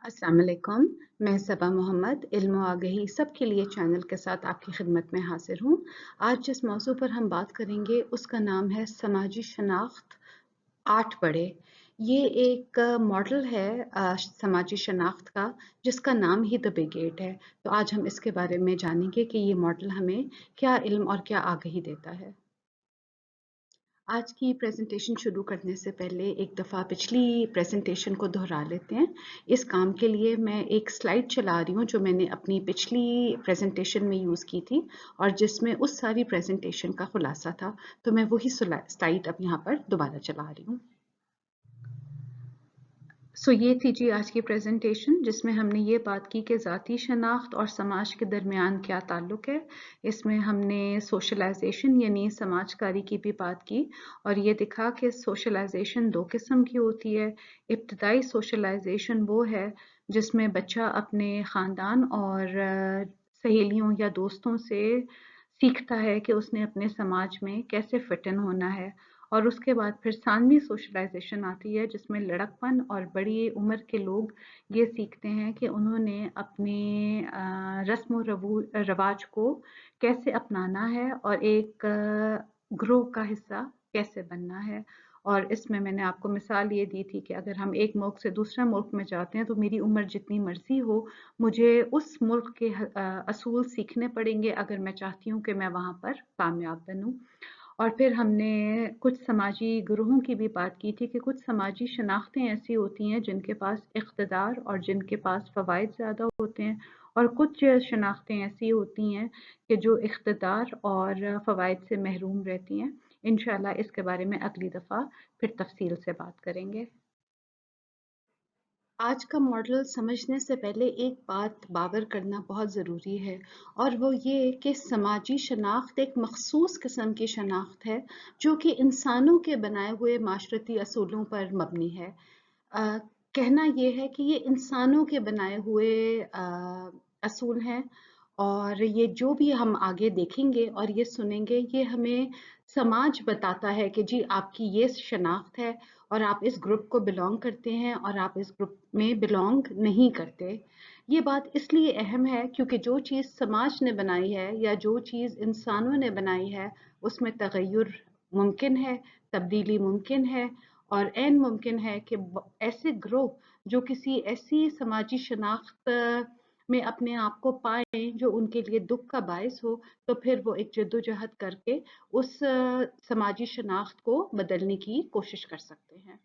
अस्सलाम वालेकुम। मैं सबा मोहम्मद इल्म व आगही सबके लिए चैनल के साथ आपकी खिदमत में हाजिर हूँ। आज जिस मौजू पर हम बात करेंगे उसका नाम है समाजी शनाख्त 8 बड़े। ये एक मॉडल है समाजी शनाख्त का, जिसका नाम ही द बिग 8 है। तो आज हम इसके बारे में जानेंगे कि ये मॉडल हमें क्या इल्म और क्या आगही देता है। आज की प्रेजेंटेशन शुरू करने से पहले एक दफ़ा पिछली प्रेजेंटेशन को दोहरा लेते हैं। इस काम के लिए मैं एक स्लाइड चला रही हूँ जो मैंने अपनी पिछली प्रेजेंटेशन में यूज़ की थी और जिसमें उस सारी प्रेजेंटेशन का खुलासा था। तो मैं वही स्लाइड अब यहाँ पर दोबारा चला रही हूँ। ये थी जी आज की प्रेजेंटेशन, जिसमें हमने ये बात की कि ज़ाती शनाख्त और समाज के दरमियान क्या ताल्लुक़ है। इसमें हमने सोशलाइजेशन यानी समाजकारी की भी बात की और ये दिखा कि सोशलाइजेशन 2 किस्म की होती है। इब्तदाई सोशलाइजेशन वो है जिसमें बच्चा अपने ख़ानदान और सहेलियों या दोस्तों से सीखता है कि उसने अपने समाज में कैसे फिट इन होना है। और उसके बाद फिर सानवी सोशलाइजेशन आती है जिसमें लड़कपन और बड़ी उम्र के लोग ये सीखते हैं कि उन्होंने अपने रस्म रवाज को कैसे अपनाना है और एक ग्रोह का हिस्सा कैसे बनना है। और इसमें मैंने आपको मिसाल ये दी थी कि अगर हम एक मुल्क से दूसरे मुल्क में जाते हैं तो मेरी उम्र जितनी मर्जी हो, मुझे उस मुल्क के असूल सीखने पड़ेंगे अगर मैं चाहती हूँ कि मैं वहाँ पर कामयाब बनूँ। और फिर हमने कुछ समाजी गुरूहों की भी बात की थी कि कुछ समाजी शनाख्तें ऐसी होती हैं जिनके पास इक़्तिदार और जिनके पास फ़वाइद ज़्यादा होते हैं और कुछ शनाख्तें ऐसी होती हैं कि जो इक़्तिदार और फ़वाइद से महरूम रहती हैं। इंशाअल्लाह इसके बारे में अगली दफ़ा फिर तफ़सील से बात करेंगे। आज का मॉडल समझने से पहले एक बात बावर करना बहुत ज़रूरी है और वो ये कि समाजी शनाख्त एक मख़सूस किस्म की शनाख्त है जो कि इंसानों के बनाए हुए माशरती असूलों पर मबनी है। कहना ये है कि ये इंसानों के बनाए हुए असूल हैं और ये जो भी हम आगे देखेंगे और ये सुनेंगे, ये हमें समाज बताता है कि जी आपकी ये शनाख्त है और आप इस ग्रुप को बिलोंग करते हैं और आप इस ग्रुप में बिलोंग नहीं करते। ये बात इसलिए अहम है क्योंकि जो चीज़ समाज ने बनाई है या जो चीज़ इंसानों ने बनाई है, उसमें तगय्युर मुमकिन है, तब्दीली मुमकिन है और ऐन मुमकिन है कि ऐसे ग्रुप जो किसी ऐसी समाजी शनाख्त में अपने आप को पाएँ जो उनके लिए दुःख का बायस हो, तो फिर वो एक जद्दोजहद करके उस समाजी शनाख्त को बदलने की कोशिश कर सकते हैं।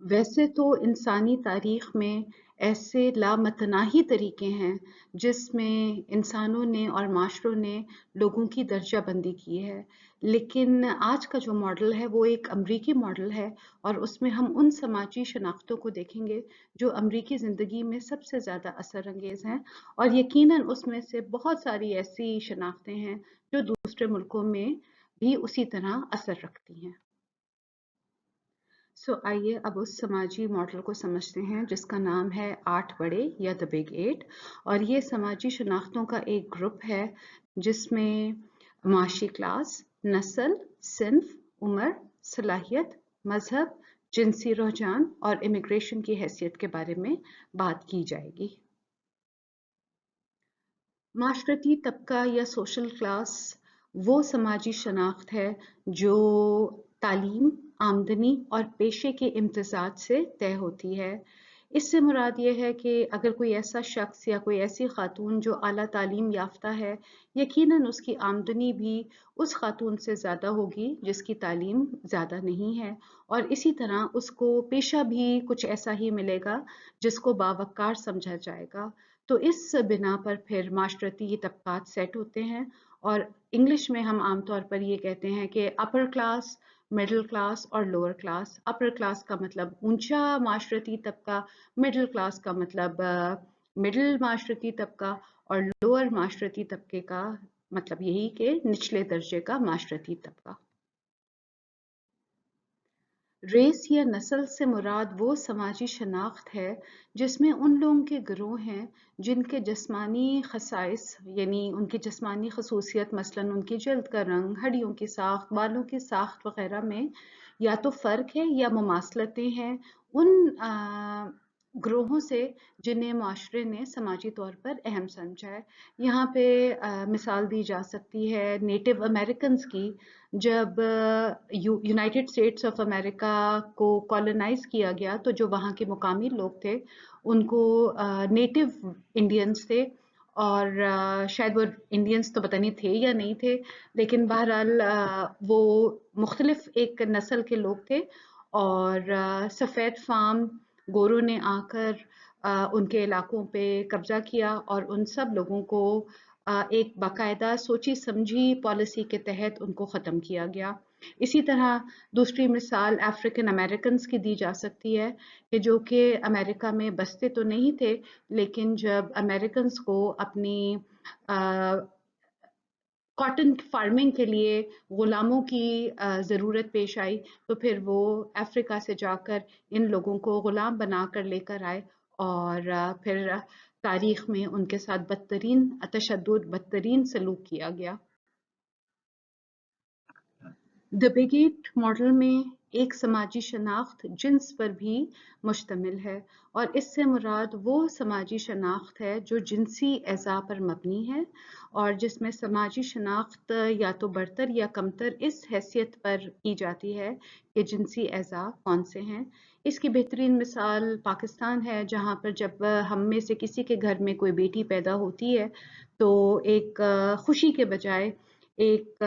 वैसे तो इंसानी तारीख में ऐसे लामतनाही तरीके हैं जिसमें इंसानों ने और माशरों ने लोगों की दर्जा बंदी की है, लेकिन आज का जो मॉडल है वो एक अमरीकी मॉडल है और उसमें हम उन समाजी शनाख्तों को देखेंगे जो अमरीकी ज़िंदगी में सबसे ज़्यादा असर अंगेज़ हैं और यकीनन उसमें से बहुत सारी ऐसी शनाख्तें हैं जो दूसरे मुल्कों में भी उसी तरह असर रखती हैं। आइए अब उस समाजी मॉडल को समझते हैं जिसका नाम है 8 बड़े या द बिग 8 और ये समाजी शनाख्तों का एक ग्रुप है जिसमें माशी क्लास, नस्ल, सिन्फ, उम्र, सलाहियत, मजहब, जिनसी रुझान और इमिग्रेशन की हैसियत के बारे में बात की जाएगी। माशरती तबका या सोशल क्लास वो समाजी शनाख्त है जो तालीम, आमदनी और पेशे के इम्तियाज़ात से तय होती है। इससे मुराद ये है कि अगर कोई ऐसा शख्स या कोई ऐसी खातून जो आला तालीम याफ्ता है, यकीनन उसकी आमदनी भी उस खातून से ज़्यादा होगी जिसकी तालीम ज़्यादा नहीं है और इसी तरह उसको पेशा भी कुछ ऐसा ही मिलेगा जिसको बावक़ार समझा जाएगा। तो इस बिना पर फिर माशरती तबक़ात सेट होते हैं और इंग्लिश में हम आमतौर पर ये कहते हैं कि अपर क्लास, मिडिल क्लास और लोअर क्लास। अपर क्लास का मतलब ऊंचा माशरती तबका, मिडिल क्लास का मतलब मिडिल माशरती तबका और लोअर माशरती तबके का मतलब यही कि निचले दर्जे का माशरती तबका। रेस या नस्ल से मुराद वो समाजी शनाख्त है जिसमें उन लोगों के गिरोह हैं जिनके जिस्मानी खसाइस यानी उनकी जिस्मानी खसूसियत मसलन उनकी जल्द का रंग, हड्डियों की साख्त, बालों की साख्त वगैरह में या तो फ़र्क है या मुमासलतें हैं उन گروہوں سے جنہیں معاشرے نے سماجی طور پر اہم سمجھا ہے۔ یہاں پہ مثال دی جا سکتی ہے نیٹو امریکنز کی۔ جب یونائٹڈ اسٹیٹس آف امریکہ کو کالونائز کیا گیا تو جو وہاں کے مقامی لوگ تھے ان کو نیٹو انڈینز تھے، اور شاید وہ انڈینز تو پتہ نہیں تھے یا نہیں تھے، لیکن بہرحال وہ مختلف ایک نسل کے لوگ تھے، اور سفید فام گوروں نے آ کر ان کے علاقوں پہ قبضہ کیا اور ان سب لوگوں کو ایک باقاعدہ سوچی سمجھی پالیسی کے تحت ان کو ختم کیا گیا۔ اسی طرح دوسری مثال افریقن امریکنز کی دی جا سکتی ہے کہ جو کہ امریکہ میں بستے تو نہیں تھے، لیکن جب امریکنز کو اپنی کاٹن فارمنگ کے لیے غلاموں کی ضرورت پیش آئی تو پھر وہ افریقہ سے جا کر ان لوگوں کو غلام بنا کر لے کر آئے، اور پھر تاریخ میں ان کے ساتھ بدترین تشدد، بدترین سلوک کیا گیا۔ دی بگیٹ ماڈل میں ایک سماجی شناخت جنس پر بھی مشتمل ہے، اور اس سے مراد وہ سماجی شناخت ہے جو جنسی اعضاء پر مبنی ہے، اور جس میں سماجی شناخت یا تو برتر یا کمتر اس حیثیت پر کی جاتی ہے کہ جنسی اعضاء کون سے ہیں۔ اس کی بہترین مثال پاکستان ہے، جہاں پر جب ہم میں سے کسی کے گھر میں کوئی بیٹی پیدا ہوتی ہے تو ایک خوشی کے بجائے ایک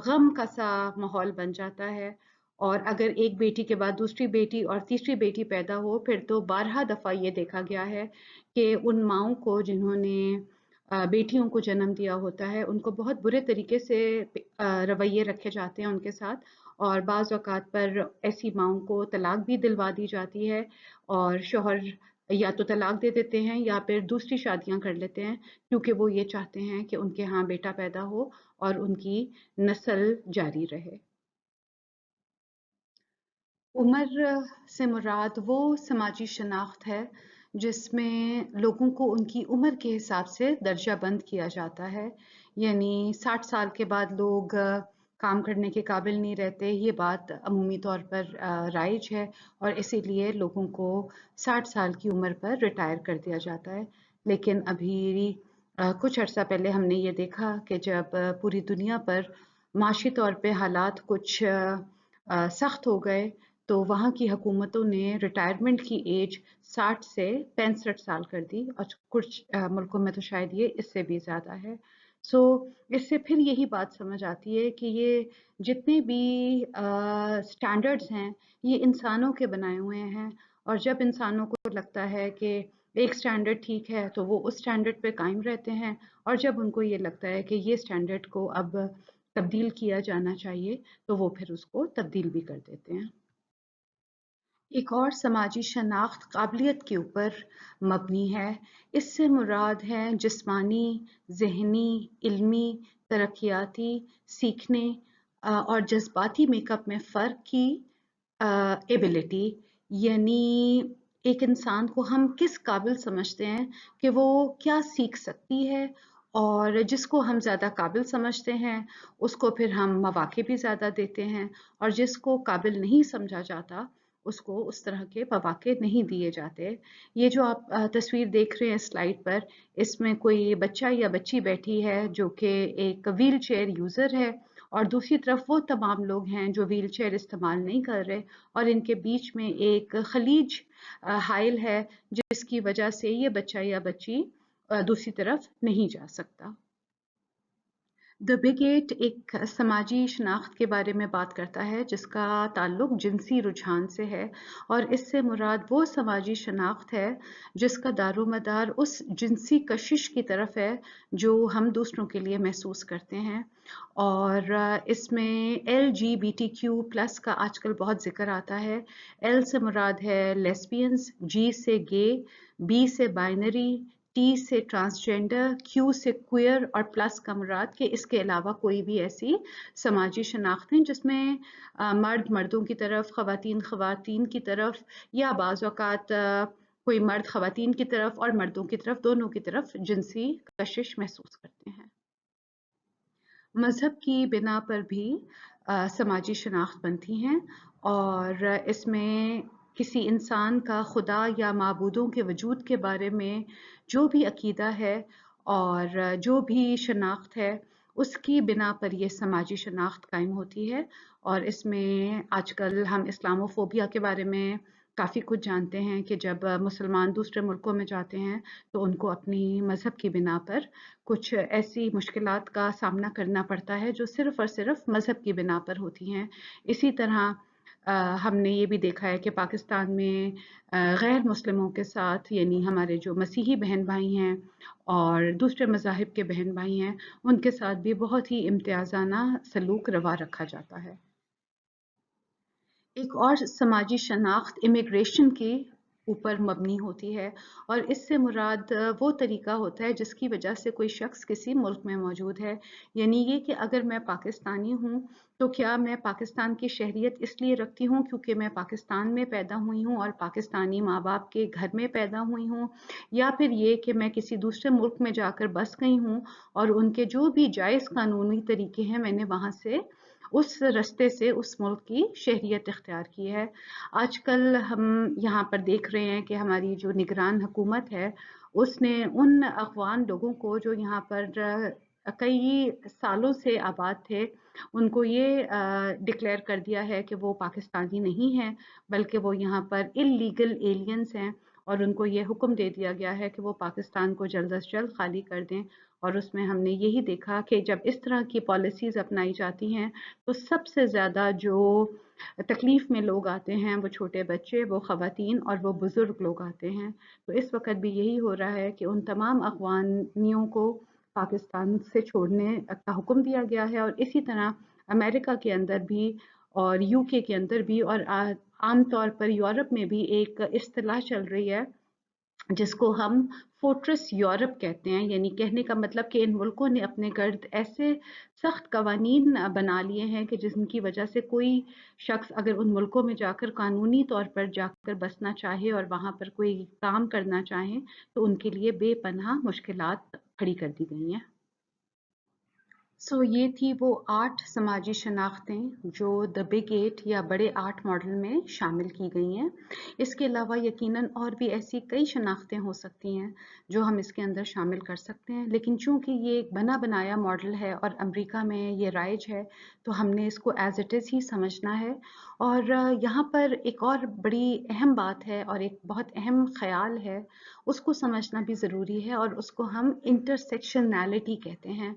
غم کا سا ماحول بن جاتا ہے، اور اگر ایک بیٹی کے بعد دوسری بیٹی اور تیسری بیٹی پیدا ہو پھر تو بارہا دفعہ یہ دیکھا گیا ہے کہ ان ماؤں کو جنہوں نے بیٹیوں کو جنم دیا ہوتا ہے ان کو بہت برے طریقے سے رویے رکھے جاتے ہیں ان کے ساتھ، اور بعض اوقات پر ایسی ماؤں کو طلاق بھی دلوا دی جاتی ہے، اور شوہر یا تو طلاق دے دیتے ہیں یا پھر دوسری شادیاں کر لیتے ہیں، کیونکہ وہ یہ چاہتے ہیں کہ ان کے ہاں بیٹا پیدا ہو اور ان کی نسل جاری رہے۔ عمر سے مراد وہ سماجی شناخت ہے جس میں لوگوں کو ان کی عمر کے حساب سے درجہ بند کیا جاتا ہے، یعنی 60 سال کے بعد لوگ کام کرنے کے قابل نہیں رہتے، یہ بات عمومی طور پر رائج ہے، اور اسی لیے لوگوں کو 60 سال کی عمر پر ریٹائر کر دیا جاتا ہے۔ لیکن ابھی کچھ عرصہ پہلے ہم نے یہ دیکھا کہ جب پوری دنیا پر معاشی طور پہ حالات کچھ سخت ہو گئے تو وہاں کی حکومتوں نے ریٹائرمنٹ کی ایج 60 سے 65 سال کر دی، اور کچھ ملکوں میں تو شاید یہ اس سے بھی زیادہ ہے۔ سو اس سے پھر یہی بات سمجھ آتی ہے کہ یہ جتنے بھی سٹینڈرڈز ہیں یہ انسانوں کے بنائے ہوئے ہیں، اور جب انسانوں کو لگتا ہے کہ ایک سٹینڈرڈ ٹھیک ہے تو وہ اس سٹینڈرڈ پہ قائم رہتے ہیں، اور جب ان کو یہ لگتا ہے کہ یہ سٹینڈرڈ کو اب تبدیل کیا جانا چاہیے تو وہ پھر اس کو تبدیل بھی کر دیتے ہیں۔ ایک اور سماجی شناخت قابلیت کے اوپر مبنی ہے۔ اس سے مراد ہے جسمانی، ذہنی، علمی، ترقیاتی، سیکھنے اور جذباتی میک اپ میں فرق کی ایبلٹی، یعنی ایک انسان کو ہم کس قابل سمجھتے ہیں کہ وہ کیا سیکھ سکتی ہے، اور جس کو ہم زیادہ قابل سمجھتے ہیں اس کو پھر ہم مواقع بھی زیادہ دیتے ہیں، اور جس کو قابل نہیں سمجھا جاتا اس کو اس طرح کے مواقع نہیں دیے جاتے۔ یہ جو آپ تصویر دیکھ رہے ہیں سلائیڈ پر، اس میں کوئی بچہ یا بچی بیٹھی ہے جو کہ ایک ویل چیئر یوزر ہے، اور دوسری طرف وہ تمام لوگ ہیں جو ویل چیئر استعمال نہیں کر رہے، اور ان کے بیچ میں ایک خلیج حائل ہے جس کی وجہ سے یہ بچہ یا بچی دوسری طرف نہیں جا سکتا۔ دی بگ ایٹ ایک سماجی شناخت کے بارے میں بات کرتا ہے جس کا تعلق جنسی رجحان سے ہے، اور اس سے مراد وہ سماجی شناخت ہے جس کا دار و مدار اس جنسی کشش کی طرف ہے جو ہم دوسروں کے لیے محسوس کرتے ہیں، اور اس میں LGBTQ+ کا آج کل بہت ذکر آتا ہے۔ L سے مراد ہے لیسبینز، G سے گے، B سے بائنری، T سے ٹرانسجینڈر، Q سے کوئر، اور پلس کا مراد کہ اس کے علاوہ کوئی بھی ایسی سماجی شناختیں جس میں مرد مردوں کی طرف، خواتین خواتین کی طرف، یا بعض اوقات کوئی مرد خواتین کی طرف اور مردوں کی طرف، دونوں کی طرف جنسی کشش محسوس کرتے ہیں۔ مذہب کی بنا پر بھی سماجی شناخت بنتی ہیں، اور اس میں किसी इंसान का खुदा या माबूदों के वजूद के बारे में जो भी अकीदा है और जो भी शनाख्त है, उसकी बिना पर ये समाजी शनाख्त कायम होती है। और इसमें आजकल हम इस्लामोफोबिया के बारे में काफ़ी कुछ जानते हैं कि जब मुसलमान दूसरे मुल्कों में जाते हैं तो उनको अपनी मज़हब की बिना पर कुछ ऐसी मुश्किलात का सामना करना पड़ता है जो सिर्फ़ और सिर्फ़ मज़हब की बिना पर होती हैं। इसी तरह हमने ये भी देखा है कि पाकिस्तान में गैर मुस्लिमों के साथ यानी हमारे जो मसीही बहन भाई हैं और दूसरे मज़ाहिब के बहन भाई हैं, उनके साथ भी बहुत ही इम्तियाज़ाना सलूक रवा रखा जाता है। एक और समाजी शनाख्त इमिग्रेशन के ऊपर मबनी होती है और इससे मुराद वो तरीका होता है जिसकी वजह से कोई शख्स किसी मुल्क में मौजूद है। यानी ये कि अगर मैं पाकिस्तानी हूँ तो क्या मैं पाकिस्तान की शहरियत इसलिए रखती हूँ क्योंकि मैं पाकिस्तान में पैदा हुई हूँ और पाकिस्तानी माँ बाप के घर में पैदा हुई हूँ, या फिर ये कि मैं किसी दूसरे मुल्क में जाकर बस गई हूँ और उनके जो भी जायज़ कानूनी तरीके हैं मैंने वहाँ से उस रास्ते से उस मुल्क की शहरियत इख्तियार की है। आजकल हम यहाँ पर देख रहे हैं कि हमारी जो निगरान हुकूमत है, उसने उन अफ़गान लोगों को जो यहाँ पर कई सालों से आबाद थे, उनको ये डिक्लेयर कर दिया है कि वो पाकिस्तानी नहीं हैं, बल्कि वो यहाँ पर इल्लीगल एलियंस हैं और उनको ये हुक्म दे दिया गया है कि वो पाकिस्तान को जल्द अज़ जल्द खाली कर दें। और उसमें हमने यही देखा कि जब इस तरह की पॉलिसीज़ अपनाई जाती हैं, तो सबसे ज़्यादा जो तकलीफ़ में लोग आते हैं, वो छोटे बच्चे, वो ख़वातीन और वो बुज़ुर्ग लोग आते हैं। तो इस वक़्त भी यही हो रहा है कि उन तमाम अफ़गानियों को पाकिस्तान से छोड़ने का हुक्म दिया गया है और इसी तरह अमेरिका के अंदर भी और यूके के अंदर भी और आम तौर पर यूरोप में भी एक इस्तिलाह चल रही है जिसको हम फोर्ट्रेस यूरोप कहते हैं। यानी कहने का मतलब कि इन मुल्कों ने अपने गर्द ऐसे सख्त कवानीन बना लिए हैं कि जिनकी वजह से कोई शख्स अगर उन मुल्कों में जाकर कानूनी तौर पर जाकर बसना चाहे और वहाँ पर कोई काम करना चाहे तो उनके लिए बेपनाह मुश्किलात खड़ी कर दी गई हैं। ये थी वो 8 समाजी शनाख्तें जो द बिग 8 या बड़े 8 मॉडल में शामिल की गई हैं। इसके अलावा यकीनन और भी ऐसी कई शनाख्तें हो सकती हैं जो हम इसके अंदर शामिल कर सकते हैं, लेकिन चूंकि ये एक बना बनाया मॉडल है और अमेरिका में ये राइज है, तो हमने इसको एज इट इज़ ही समझना है। और यहाँ पर एक और बड़ी अहम बात है और एक बहुत अहम ख्याल है, उसको समझना भी ज़रूरी है और उसको हम इंटरसेक्शनैलिटी कहते हैं।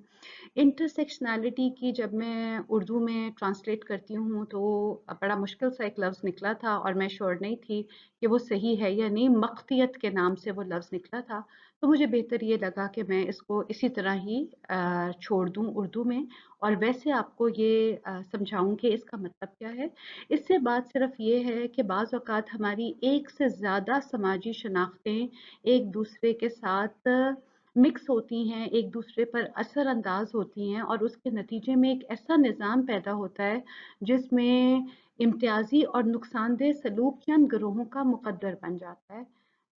इंटरसेक्शनैलिटी की जब मैं उर्दू में ट्रांसलेट करती हूँ तो बड़ा मुश्किल सा एक लफ्ज़ निकला था और मैं श्योर नहीं थी कि वो सही है या नहीं। मख्तियत के नाम से वो लफ्ज़ निकला था, तो मुझे बेहतर ये लगा कि मैं इसको इसी तरह ही छोड़ दूँ उर्दू में और वैसे आपको ये समझाऊँ कि इसका मतलब क्या है। इससे बात सिर्फ ये है कि बाज़ औक़ात हमारी एक से ज़्यादा समाजी शनाख्तें एक दूसरे के साथ मिक्स होती हैं, एक दूसरे पर असरअंदाज होती हैं और उसके नतीजे में एक ऐसा निज़ाम पैदा होता है जिसमें इम्तियाजी और नुकसानदेह सलूक चंद गिरोहों का मुकद्दर बन जाता है।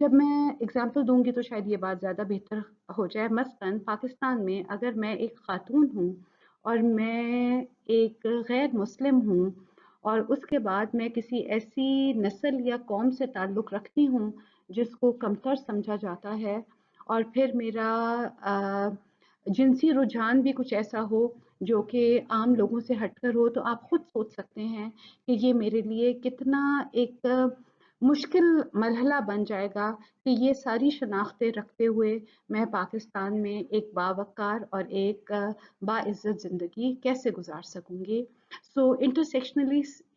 जब मैं एग्जाम्पल दूंगी तो शायद ये बात ज़्यादा बेहतर हो जाए। मसलन पाकिस्तान में अगर मैं एक खातून हूँ और मैं एक गैर मुस्लिम हूँ और उसके बाद मैं किसी ऐसी नस्ल या कौम से ताल्लुक़ रखती हूँ जिसको कमतर समझा जाता है और फिर मेरा जिनसी रुझान भी कुछ ऐसा हो जो कि आम लोगों से हटकर हो, तो आप खुद सोच सकते हैं कि ये मेरे लिए कितना एक मुश्किल मरहला बन जाएगा कि ये सारी शनाख्तें रखते हुए मैं पाकिस्तान में एक बावकार और एक बाइज्जत ज़िंदगी कैसे गुजार सकूंगी।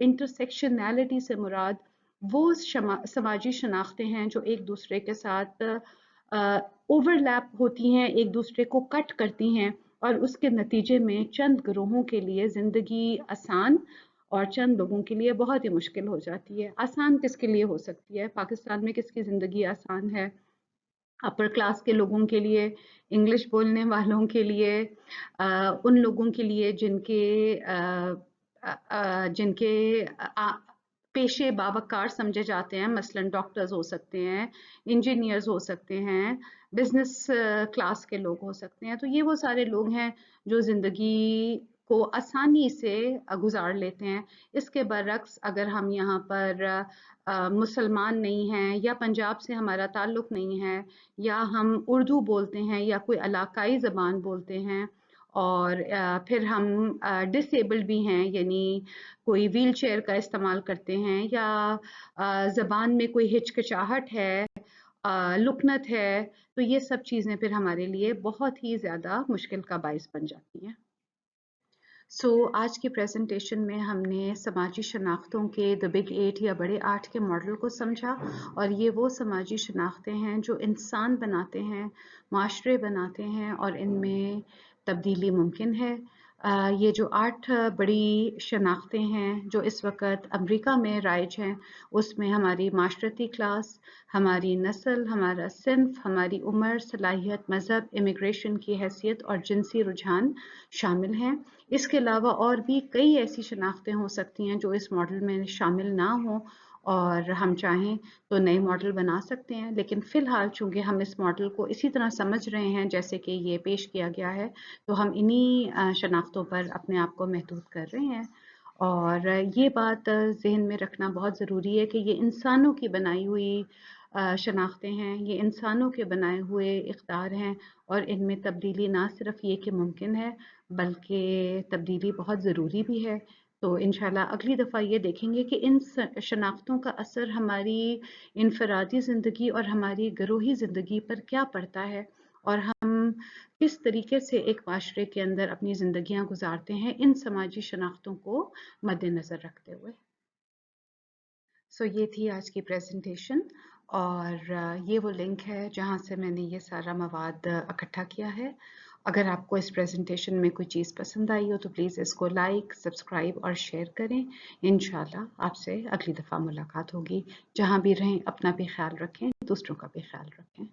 इंटरसेक्शनैलिटी से मुराद वो समाजी शनाख्तें हैं जो एक दूसरे के साथ ओवरलैप होती हैं, एक दूसरे को कट करती हैं और उसके नतीजे में चंद ग्रोहों के लिए ज़िंदगी आसान और चंद लोगों के लिए बहुत ही मुश्किल हो जाती है। आसान किसके लिए हो सकती है? पाकिस्तान में किसकी ज़िंदगी आसान है? अपर क्लास के लोगों के लिए, इंग्लिश बोलने वालों के लिए, उन लोगों के लिए जिनके पेशे बावकार समझे जाते हैं, मसलन डॉक्टर्स हो सकते हैं, इंजीनियर्स हो सकते हैं, बिजनेस क्लास के लोग हो सकते हैं। तो ये वो सारे लोग हैं जो ज़िंदगी को आसानी से गुजार लेते हैं। इसके बरक्स अगर हम यहाँ पर मुसलमान नहीं हैं या पंजाब से हमारा ताल्लुक़ नहीं है या हम उर्दू बोलते हैं या कोई इलाकाई ज़बान बोलते हैं और फिर हम डिसेबल्ड भी हैं, यानी कोई व्हील चेयर का इस्तेमाल करते हैं या ज़बान में कोई हिचकिचाहट है, लुकनत है, तो ये सब चीज़ें फिर हमारे लिए बहुत ही ज़्यादा मुश्किल का बाइस बन जाती हैं। आज की प्रेजेंटेशन में हमने समाजी शनाख्तों के द बिग 8 या बड़े 8 के मॉडल को समझा, और ये वो समाजी शनाख्तें हैं जो इंसान बनाते हैं, माशरे बनाते हैं और इनमें तब्दीली मुमकिन है। ये जो 8 बड़ी शनाख्तें हैं जो इस वक्त अमेरिका में राइज हैं, उसमें हमारी माशरती क्लास, हमारी नस्ल, हमारा सिन्फ, हमारी उम्र, सलाहियत, मज़हब, इमिग्रेशन की हैसियत और जिनसी रुझान शामिल हैं। इसके अलावा और भी कई ऐसी शनाख्तें हो सकती हैं जो इस मॉडल में शामिल ना हों, और हम चाहें तो नए मॉडल बना सकते हैं, लेकिन फ़िलहाल चूँकि हम इस मॉडल को इसी तरह समझ रहे हैं जैसे कि ये पेश किया गया है, तो हम इन्हीं शनाख्तों पर अपने आप को महदूद कर रहे हैं। और ये बात ज़हन में रखना बहुत ज़रूरी है कि ये इंसानों की बनाई हुई शनाख्तें हैं, ये इंसानों के बनाए हुए इक़्तिदार हैं, और इनमें तब्दीली ना सिर्फ ये कि मुमकिन है बल्कि तब्दीली बहुत ज़रूरी भी है। तो इंशाल्लाह अगली दफ़ा ये देखेंगे कि इन शनाख्तों का असर हमारी इनफरादी ज़िंदगी और हमारी गरोही ज़िंदगी पर क्या पड़ता है, और हम किस तरीके से एक माशरे के अंदर अपनी ज़िंदगियां गुजारते हैं इन समाजी शनाख्तों को मद्देनज़र रखते हुए। ये थी आज की प्रेजेंटेशन, और ये वो लिंक है जहाँ से मैंने ये सारा मवाद इकट्ठा किया है। अगर आपको इस प्रेजेंटेशन में कोई चीज़ पसंद आई हो तो प्लीज़ इसको लाइक, सब्सक्राइब और शेयर करें। इंशाल्लाह आपसे अगली दफ़ा मुलाकात होगी। जहाँ भी रहें अपना भी ख्याल रखें, दूसरों का भी ख्याल रखें।